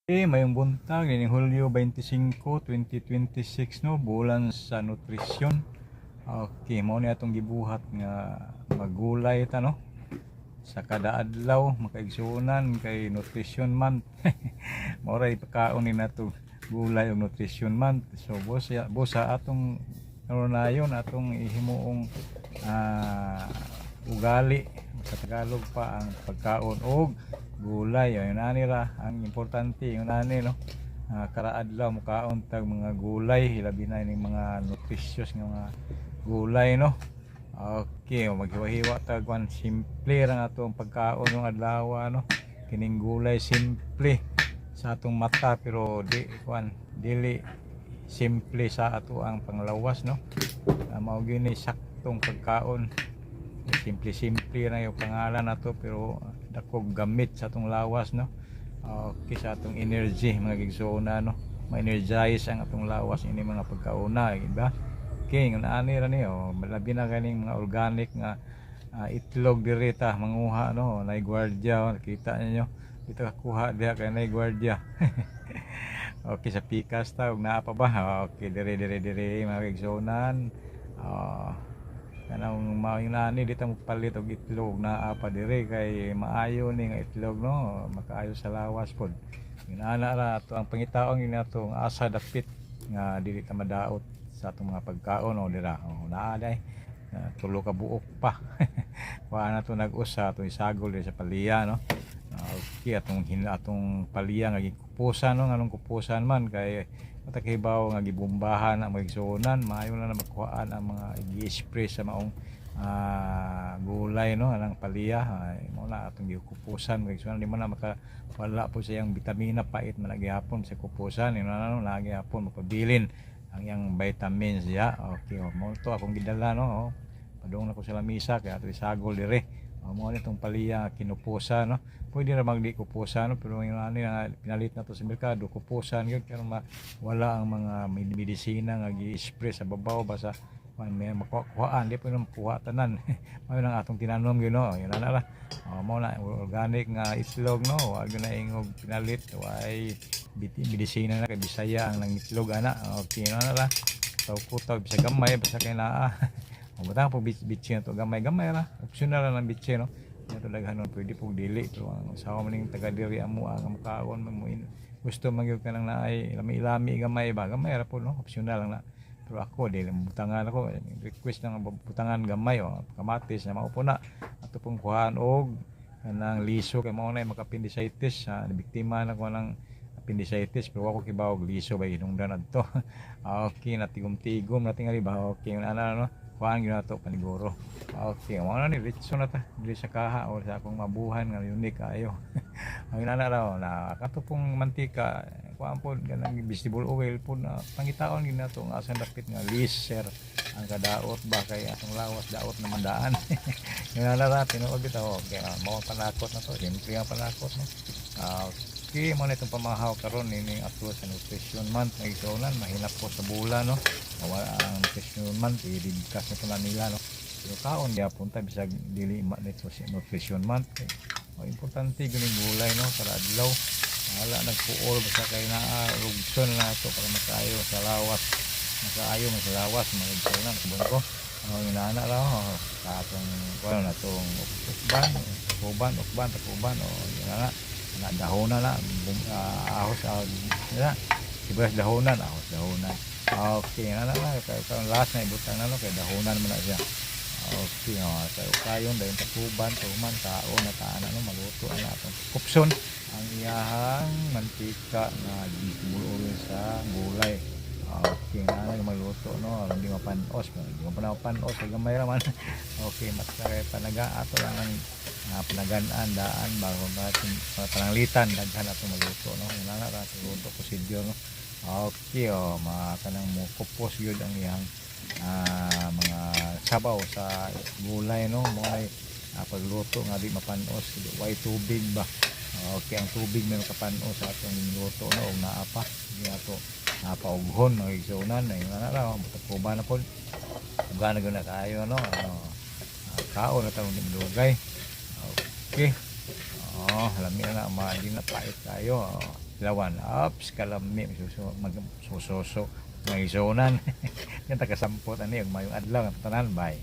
Mayong buntag ni Hulyo 25, 2026 no, bulan sa nutrisyon. Okay, mao ni atong gibuhat nga magulay ta no. Sa kada adlaw makaigsunan kay nutrition month. Mao ray pagkaon ni nato gulay ug nutrition month. So busa atong nayon atong ihimuong ugali sa Tagalog pa ang pagkaon og gulay. Ayun ani ra ang importante yung nani no. Karaadlaw mukaon tag mga gulay, hilabi na ning mga nutritious nga mga gulay no. Okay, maghiwa-hiwa tag kwan simple ra atong pagkaon ng adlaw no. Kining gulay simple sa atong mata pero dili simple sa ato ang panglawas no. Mao gini saktong pagkaon. Simple na yung pangalan nato pero dakog gamit sa atong lawas no. Okay, sa atong energy mga gigsona no, ma-energize ang atong lawas ini mga pagkauna diba. Okay, ng ani ra ni labi na ganing mga organic nga itlog diri ta manguha no, nay gwardiya kita ninyo dito kuha diha kay nay gwardiya. Okay, sa pikas ta ug naa pa ba. Okay, dire mga gigsonan. Kanang maong nani dito magpalit og itlog na apa dire kay maayo ni nga itlog no, makaayo sa lawas pod. Inana ra ato ang pangitaon ni nato ang asa dapit nga dili ta madaot sa atong mga pagkaon no dira. Naa day tulo ka buok pa. Kuha na to nag-usa to isagol sa paliya no. Okay, atong paliya nga gikupusan no, nganong kupusan man kay matakibaw nga gibombahan ang magsunan, maayo na makuhaan ang mga gi-spray sa maong gulay no, anang paliya. Mo na atong gikupusan magsunan di man na makawala po siyang bitamina pait man gihapon sa kupusan ino no, lagi hapon mapabilin ang yang vitamins ya. Okay, mo to akong gidala no. Padung na ko sa lamisa kay ato isagol dire. Mo ni tong paliya kinupusan no. Pwede na magdi kupusan no, pero yung ano nga pinalit na to sa merkado kupusan yun pero wala ang mga medisina nga gi-spray sa babaw basta may makuhaan di pa nang makuha tanan. Mao nang atong tinanom yun no. Yun na ra. Mao na organic nga itlog no, wag na ingog pinalit way medisina na kay Bisaya ang nang itlog ana. Okay na ra. Taw-kutaw bisa gamay basta kay naa. Butang po bitse na to gamay ra. Optional ra ng bitse no. Ito daghanon pwede pong dili pero ang usawa man ning taga diri amo ang makaon gusto magyud ka nang naay lami-lami gamay ba gamay ra po no, optional lang na. Pero ako dili butangan ako request nang butangan gamay kamatis na maupo na ato pong kuhaan og kanang liso kay mao na maka-appendicitis biktima na ko ng appendicitis pero ako kibaw og liso ba hinungdan adto. Okay, natigom-tigom na tingali ba. Okay ana no, kuhaan gyud nato paniguro. Okay, mo na ni ritso na ta diri sa kaha o sa akong mabuhan nga unique ayo. Ang inana raw na kato pong mantika kuhaan pod kanang vegetable oil pod na pangitaon gyud nato nga asa dapit nga liser ang kadaot ba kay atong lawas daot na mandaan. Inana ra tinuod bitaw. Okay, mo panakot na to, simple nga panakot no. Okay, mo na itong pamahaw karon ini ato sa nutrition month nga igsonan mahinap po sa bulan no. Wala ang nutrition month i-discuss na pala nila no. Pero kaon gyapon ta bisag dili nito si nutrition month. Importante ganing gulay no para adlaw. Wala nagpuol basta kay naa rugson na ito para makaayo sa lawas. Makaayo sa lawas mga igsonan kubon ko. Inana ra sa atong kuno na tong ukban inana na dahonan na ahos na sibuyas dahonan ahos dahonan. Okay na kay last na ibutang na no kay dahonan man na siya. Okay tayo kayon dayon takuban tuman taon na taan no maluto na atong kupson ang iyahang mantika na gibulol sa gulay. Okay na maluto no hindi mapanos kay gamay ra man. Okay mas kay panaga ato lang ang panagan-an daan bago natin pananglitan daghan ato maluto no. Inana ra luto prosedure no. Okay makanang mo kupos gyud ang iyang mga sabaw sa gulay no. Mo ay pagluto nga di mapanos way tubig ba. Okay, ang tubig may makapanos sa atong luto no og naapa di ato napaughon mga igsunan na yung ra matakuba na po uga na guna kayo no. Kaon na tawong dimdugay. Okay, lami na maali na pait kayo. adlawan. Ops, kalami magsususo, may isonan. Yan tagasampot ani ug mayong adlaw ang tanan bay.